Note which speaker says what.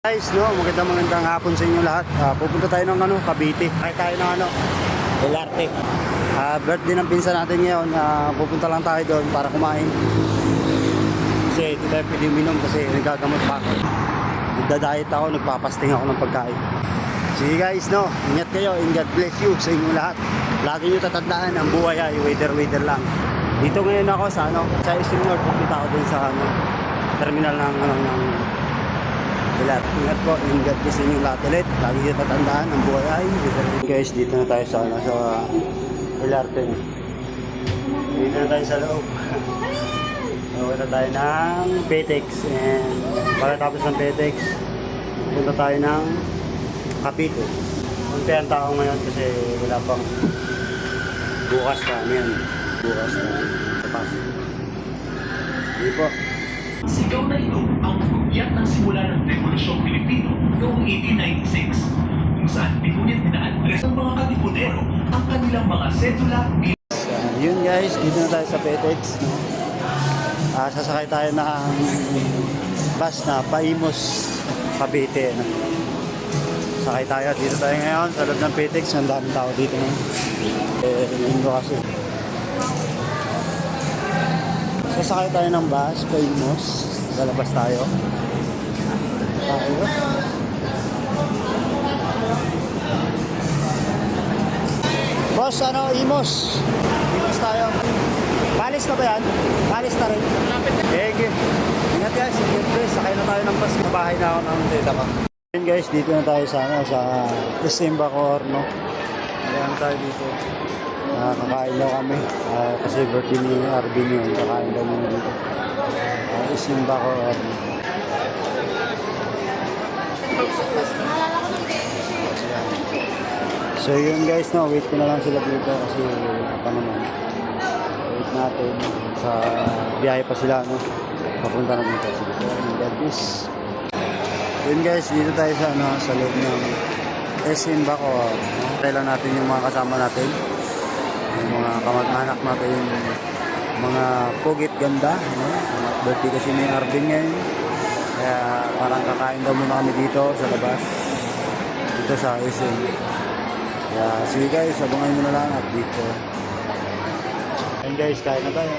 Speaker 1: Guys, no, magandang hapon sa inyo lahat. Pupunta tayo ng Cavite. Kahit tayo ng Belarte. Birthday ng pinsan natin ngayon. Pupunta lang tayo doon para kumain. Kasi hindi tayo pwede minom kasi nagagamot pa ako. Nagda-diet ako, nagpapasting ako ng pagkain. Sige guys, no, ingat kayo and God bless you sa inyo lahat. Lagi nyo tatandaan, ang buhay ay weather lang. Dito ngayon ako sa Eastern North. Pupunta ako din sa terminal ng Belarte. Ingat po, and God bless inyo lahat ulit. Lagi nyo tatandaan, ang buhay ay weather. Guys, dito na tayo sa Belarte. Dito na tayo sa loob. Punta tayo ng Petex, and pagkatapos ng Petex, punta tayo ng Cavite. Punta ang tao ngayon kasi wala pang bukas na bukas na kapasok. Hindi po.
Speaker 2: Sigaw na ito ang ugyat ng simula ng Revolusyong Pilipino noong 1896, kung saan pinunit na Andres ng mga katipunero ang kanilang mga sedula.
Speaker 1: Yun guys, dito na tayo sa Petex, no? Sasakay tayo ng bus na Paimos, Cavite, no? Sakay tayo, dito tayo ngayon sa loob ng Petex. Ang daming tao dito ngayon. Linggo kasi. Sasakay tayo ng bus, Paimos. Lalabas tayo. Boss, Imos. Imos tayo. Palis na ba yan? Palis na rin. Sige. Ingat guys, sakay na tayo ng bus. Kabahay na ako ng tita ko. Ayan guys, dito na tayo sa Bacoor, no? Ayan tayo dito. Kakain daw kami. Kasi birthday ni Arvin yun. Kakain daw muna dito. Bacoor. So yun guys, no, wait ko na lang sila dito kasi pa naman. Wait natin sa biyahe pa sila, no. Papunta na dito sila. God bless. Yun guys, dito tayo sa loob ng Bacoor. Tayo lang natin yung mga kasama natin. Yung mga kamag-anak natin, yung mga pugit ganda, no? Birthday kasi ni Arvin ngayon. Kaya parang kakain daw muna kami dito sa labas. Dito sa SM. Kaya sige guys, abangan nyo na lang at dito. And guys, kain na tayo.